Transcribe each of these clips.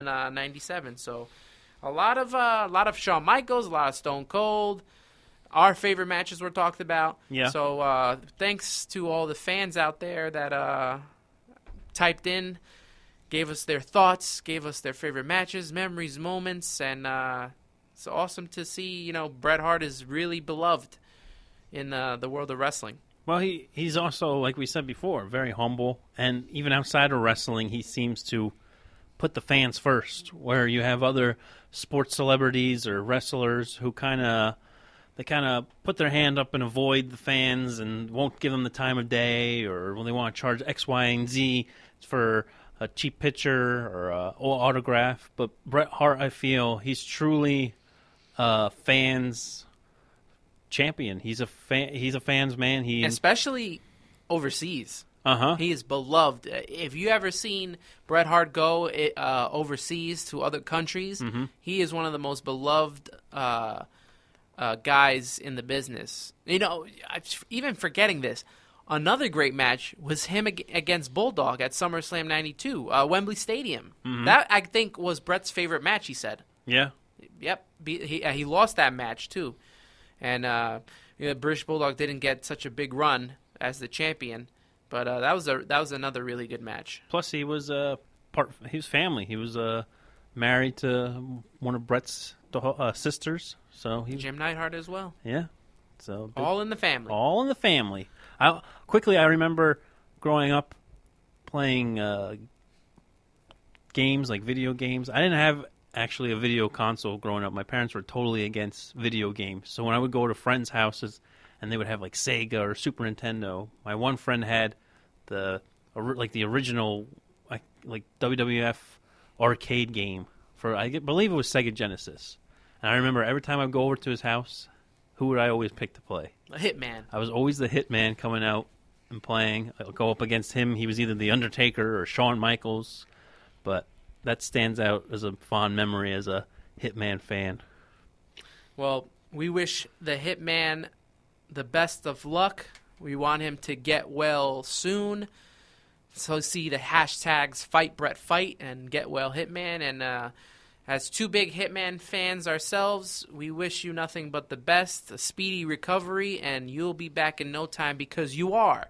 '97. So a lot of Shawn Michaels, a lot of Stone Cold. Our favorite matches were talked about. Yeah. So thanks to all the fans out there that typed in, gave us their thoughts, gave us their favorite matches, memories, moments, and it's awesome to see, Bret Hart is really beloved in the world of wrestling. Well, he's also, like we said before, very humble, and even outside of wrestling, he seems to put the fans first, where you have other sports celebrities or wrestlers who kind of put their hand up and avoid the fans and won't give them the time of day, or when they want to charge X, Y, and Z for a cheap picture or an autograph. But Bret Hart, I feel, he's truly a fans champion. He's a fans man. Especially overseas. Uh-huh. He is beloved. If you ever seen Bret Hart go overseas to other countries, he is one of the most beloved guys in the business. Even forgetting this, another great match was him against Bulldog at SummerSlam '92, Wembley Stadium. That, I think, was Bret's favorite match, he said. Yeah. Yep. He lost that match, too. And British Bulldog didn't get such a big run as the champion, but that was another really good match. Plus, he was his family. He was married to one of Bret's sisters. So Jim Neidhart as well. Yeah. So all in the family. All in the family. I remember growing up playing games, like video games. I didn't have actually a video console growing up. My parents were totally against video games. So when I would go to friends' houses and they would have like Sega or Super Nintendo, my one friend had the original like WWF arcade game for, I believe it was Sega Genesis. And I remember every time I'd go over to his house, who would I always pick to play? A Hitman. I was always the Hitman coming out and playing. I'd go up against him. He was either the Undertaker or Shawn Michaels. But that stands out as a fond memory as a Hitman fan. Well, we wish the Hitman the best of luck. We want him to get well soon. So see the hashtags #FightBretFight and Get Well Hitman. And as two big Hitman fans ourselves, we wish you nothing but the best, a speedy recovery, and you'll be back in no time because you are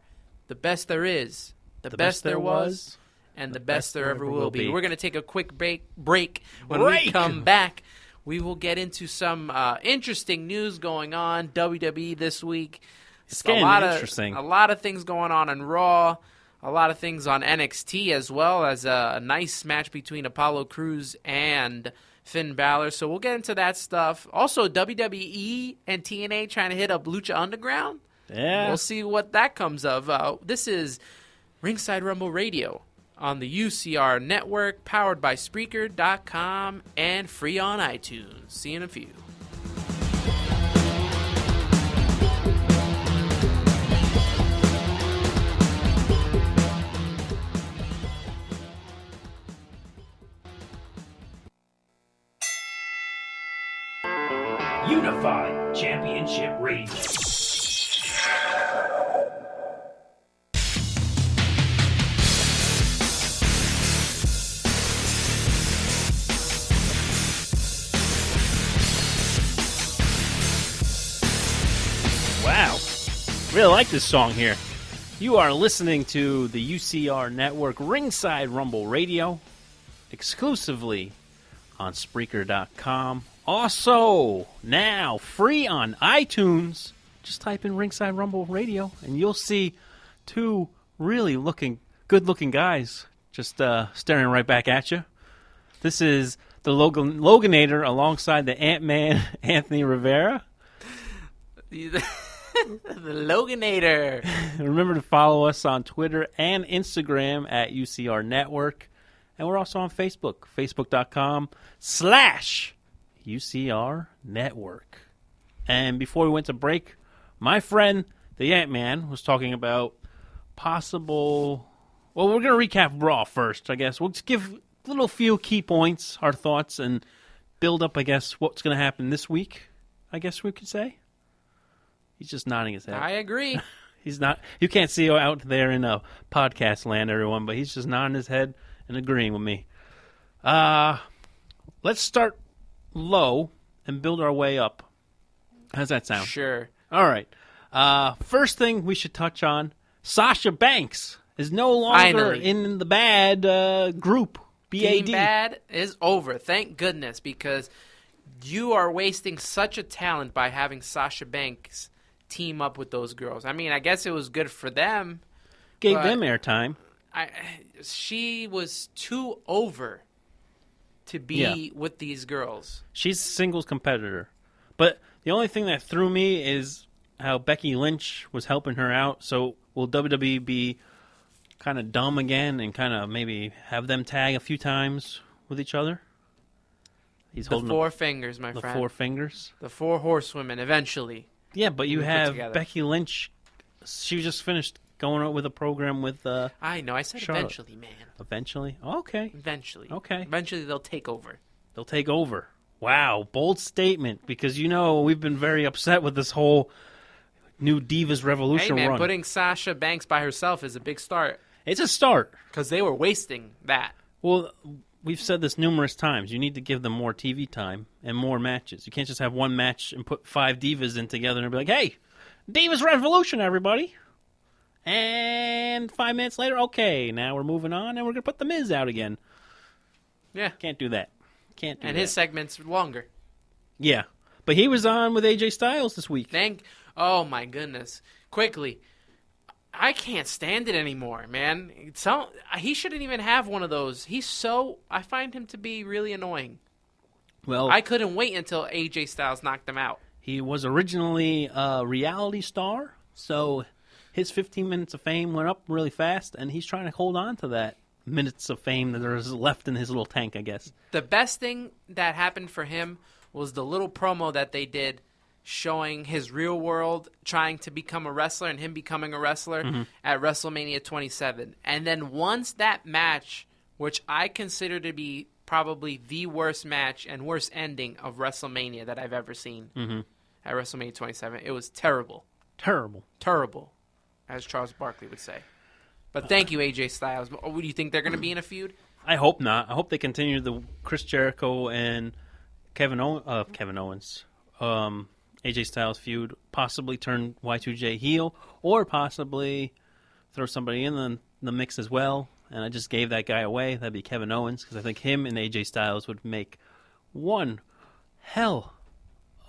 the best there is, the best there was, and the best there ever will be. We're going to take a quick break. When we come back, we will get into some interesting news going on. WWE this week. It's getting interesting. A lot of things going on in Raw. A lot of things on NXT as well, as a nice match between Apollo Crews and Finn Balor. So we'll get into that stuff. Also, WWE and TNA trying to hit up Lucha Underground. Yeah. We'll see what that comes of. This is Ringside Rumble Radio on the UCR network, powered by Spreaker.com and free on iTunes. See you in a few. Unified Championship Radio. Wow. Really like this song here. You are listening to the UCR Network Ringside Rumble Radio, exclusively on Spreaker.com. Also, now, free on iTunes. Just type in Ringside Rumble Radio, and you'll see two really good-looking guys just staring right back at you. This is the Loganator alongside the Ant-Man, Anthony Rivera. The Loganator. Remember to follow us on Twitter and Instagram at UCR Network. And we're also on Facebook, facebook.com/UCR Network. And before we went to break, my friend, the Ant-Man, was talking about possible... Well, we're going to recap Raw first, I guess. We'll just give a little few key points, our thoughts, and build up, I guess, what's going to happen this week, I guess we could say. He's just nodding his head. I agree. He's not. You can't see out there in podcast land, everyone, but he's just nodding his head and agreeing with me. Let's start low and build our way up. How's that sound? Sure. All right. First thing we should touch on, Sasha Banks is no longer Finally. in the bad group, BAD. Team Bad is over. Thank goodness, because you are wasting such a talent by having Sasha Banks team up with those girls. I mean, I guess it was good for them. Gave but them airtime. she was too over to be with these girls. She's a singles competitor. But the only thing that threw me is how Becky Lynch was helping her out. So will WWE be kind of dumb again and kind of maybe have them tag a few times with each other? He's The holding four fingers, my the friend. 4 fingers. The 4 horsewomen, eventually. Yeah, but you Put have together. Becky Lynch. She just finished going out with a program with I know, I said Charlotte. eventually, man. Eventually. Okay. Eventually. Okay. Eventually they'll take over. They'll take over. Wow, bold statement, because we've been very upset with this whole new Divas Hey, Revolution man, run. putting Sasha Banks by herself is a big start. It's a start. Because they were wasting that. Well, we've said this numerous times. You need to give them more TV time and more matches. You can't just have one match and put 5 divas in together and be like, hey, Divas Revolution, everybody. And 5 minutes later, okay, now we're moving on and we're going to put The Miz out again. Yeah. Can't do that. Can't do And that. his segment's longer. Yeah. But he was on with AJ Styles this week. Oh, my goodness. Quickly. I can't stand it anymore, man. He shouldn't even have one of those. I find him to be really annoying. Well, I couldn't wait until AJ Styles knocked him out. he was originally a reality star, so his 15 minutes of fame went up really fast, and he's trying to hold on to that minutes of fame that there's left in his little tank, I guess. The best thing that happened for him was the little promo that they did showing his real world trying to become a wrestler and him becoming a wrestler at WrestleMania 27. And then once that match, which I consider to be probably the worst match and worst ending of WrestleMania that I've ever seen at WrestleMania 27, it was terrible. Terrible. Terrible, as Charles Barkley would say. But thank you, AJ Styles. Do you think they're going to be in a feud? I hope not. I hope they continue the Chris Jericho and Kevin Owens, AJ Styles feud, possibly turn Y2J heel, or possibly throw somebody in the mix as well. And I just gave that guy away. That'd be Kevin Owens, because I think him and AJ Styles would make one hell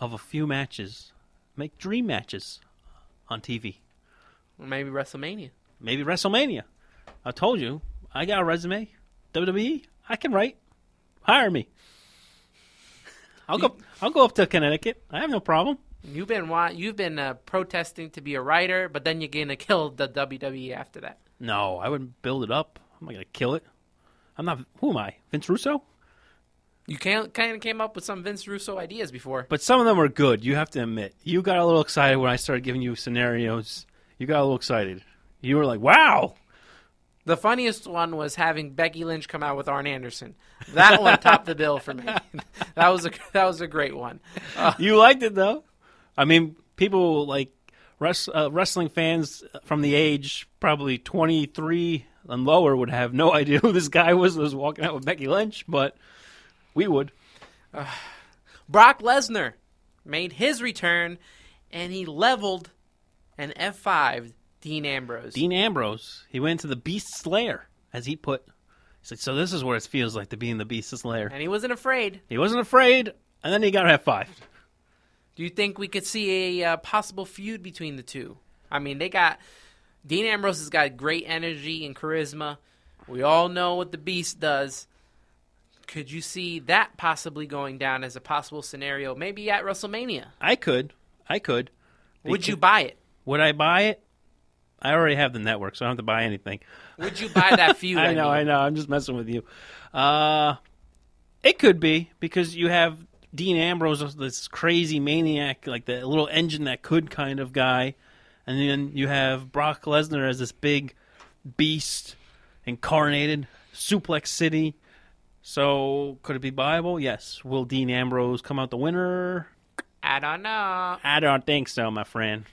of a few matches. Make dream matches on TV. Or maybe WrestleMania. Maybe WrestleMania. I told you, I got a resume. WWE, I can write. Hire me. I'll go up to Connecticut. I have no problem. You've been protesting to be a writer, but then you're going to kill the WWE after that. No, I wouldn't build it up. I'm not going to kill it. I'm not. Who am I? Vince Russo? You kind of came up with some Vince Russo ideas before. But some of them were good, you have to admit. You got a little excited when I started giving you scenarios. You got a little excited. You were like, wow. The funniest one was having Becky Lynch come out with Arn Anderson. That one topped the bill for me. That was a great one. You liked it, though. I mean, people like wrestling fans from the age probably 23 and lower would have no idea who this guy was that was walking out with Becky Lynch, but we would. Brock Lesnar made his return, and he leveled an F5 Dean Ambrose. Dean Ambrose, he went into the Beast's lair, as he put. He's like, so this is what it feels like to be in the Beast's lair. And he wasn't afraid. He wasn't afraid, and then he got F5. Do you think we could see a possible feud between the two? I mean, Dean Ambrose has got great energy and charisma. We all know what the Beast does. Could you see that possibly going down as a possible scenario, maybe at WrestleMania? I could. Would you buy it? Would I buy it? I already have the network, so I don't have to buy anything. Would you buy that feud? I know. I'm just messing with you. It could be, because you have Dean Ambrose, this crazy maniac, like the little engine that could kind of guy. And then you have Brock Lesnar as this big beast, incarnated, Suplex City. So could it be viable? Yes. Will Dean Ambrose come out the winner? I don't know. I don't think so, my friend.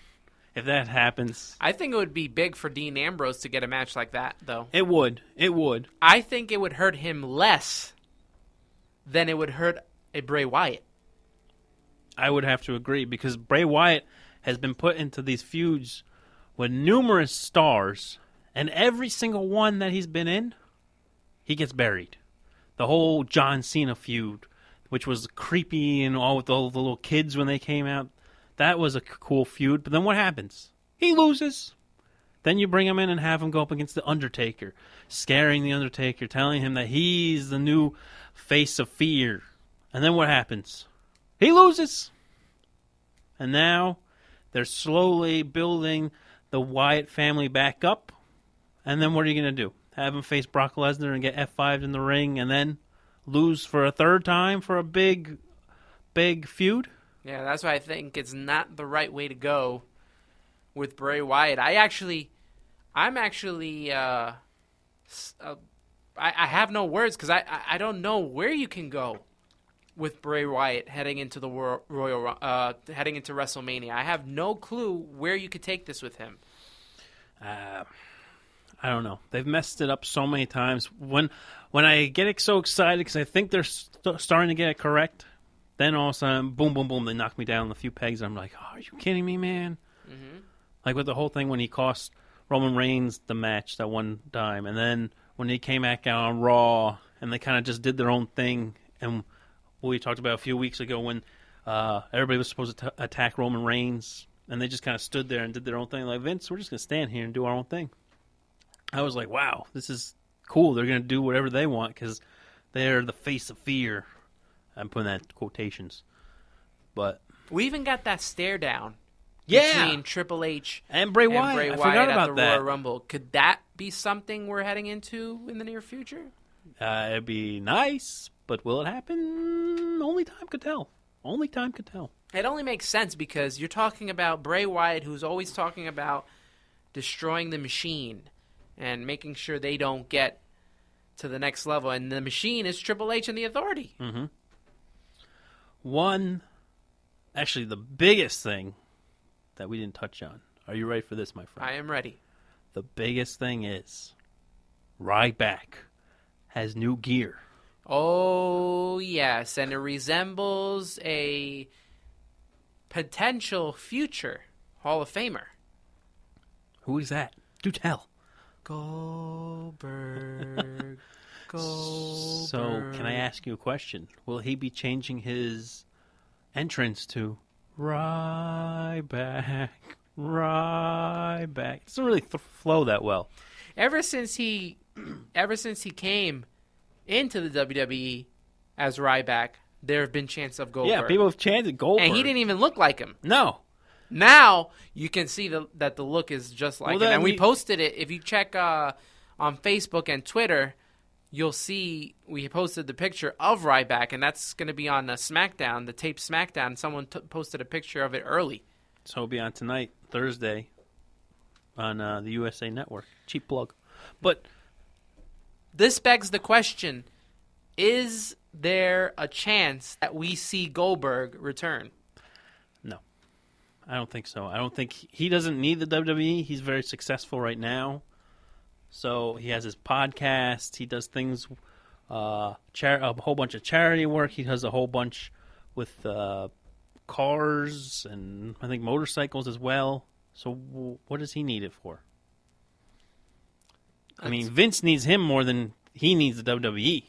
If that happens, I think it would be big for Dean Ambrose to get a match like that, though. it would. I think it would hurt him less than it would hurt a Bray Wyatt. I would have to agree, because Bray Wyatt has been put into these feuds with numerous stars, and every single one that he's been in, he gets buried. The whole John Cena feud, which was creepy and all with all the little kids when they came out, that was a cool feud. But then what happens? He loses. Then you bring him in and have him go up against The Undertaker, scaring The Undertaker, telling him that he's the new face of fear. And then what happens? He loses. And now they're slowly building the Wyatt family back up. And then what are you going to do? Have him face Brock Lesnar and get F5'd in the ring and then lose for a third time for a big feud? Yeah, that's why I think it's not the right way to go with Bray Wyatt. I have no words because I don't know where you can go with Bray Wyatt heading into the heading into WrestleMania. I have no clue where you could take this with him. I don't know. They've messed it up so many times. When I get so excited because I think they're starting to get it correct, then all of a sudden, boom, boom, boom, they knock me down a few pegs. I'm like, oh, are you kidding me, man? Mm-hmm. Like with the whole thing when he cost Roman Reigns the match that one time, and then when he came back out on Raw, and they kind of just did their own thing, and what we talked about a few weeks ago when everybody was supposed to attack Roman Reigns, and they just kind of stood there and did their own thing. Like, Vince, we're just going to stand here and do our own thing. I was like, wow, this is cool. They're going to do whatever they want because they're the face of fear. I'm putting that in quotations. But we even got that stare down between Triple H and Bray Wyatt. I forgot about that. Royal Rumble. Could that be something we're heading into in the near future? It'd be nice, but will it happen? Only time could tell. Only time could tell. It only makes sense because you're talking about Bray Wyatt, who's always talking about destroying the machine and making sure they don't get to the next level. And the machine is Triple H and the Authority. Mm-hmm. Actually, the biggest thing that we didn't touch on. Are you ready for this, my friend? I am ready. The biggest thing is Ryback has new gear. Oh, yes, and it resembles a potential future Hall of Famer. Who is that? Do tell. Goldberg. So, can I ask you a question? Will he be changing his entrance to Ryback? Ryback. It doesn't really flow that well. Ever since he came into the WWE as Ryback, there have been chants of Goldberg. Yeah, people have chanted Goldberg. And he didn't even look like him. No. Now you can see that the look is just like him. And we posted it. If you check on Facebook and Twitter, you'll see we posted the picture of Ryback, and that's going to be on SmackDown, the taped SmackDown. Someone posted a picture of it early. So it'll be on tonight, Thursday, on the USA Network. Cheap plug. But this begs the question, is there a chance that we see Goldberg return? No. I don't think so. I don't think he doesn't need the WWE. He's very successful right now. So he has his podcast. He does things, a whole bunch of charity work. He does a whole bunch with cars and I think motorcycles as well. So what does he need it for? I mean, Vince needs him more than he needs the WWE.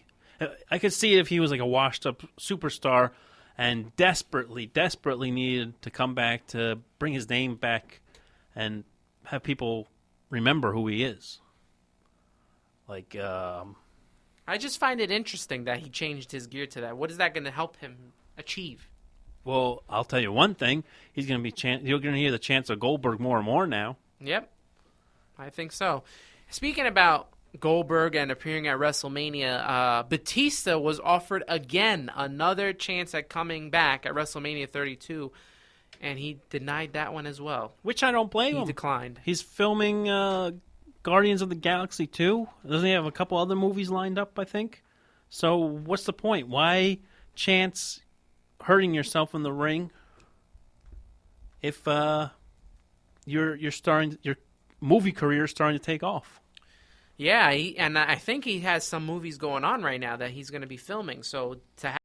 I could see it if he was like a washed-up superstar and desperately needed to come back to bring his name back and have people remember who he is. Like, I just find it interesting that he changed his gear to that. What is that going to help him achieve? Well, I'll tell you one thing. You're going to hear the chants of Goldberg more and more now. Yep, I think so. Speaking about Goldberg and appearing at WrestleMania, Batista was offered again another chance at coming back at WrestleMania 32, and he denied that one as well. Which I don't blame him. He declined. He's filming Guardians of the Galaxy 2. Doesn't he have a couple other movies lined up, I think? So what's the point? Why chance hurting yourself in the ring if your movie career is starting to take off? Yeah, and I think he has some movies going on right now that he's going to be filming. So to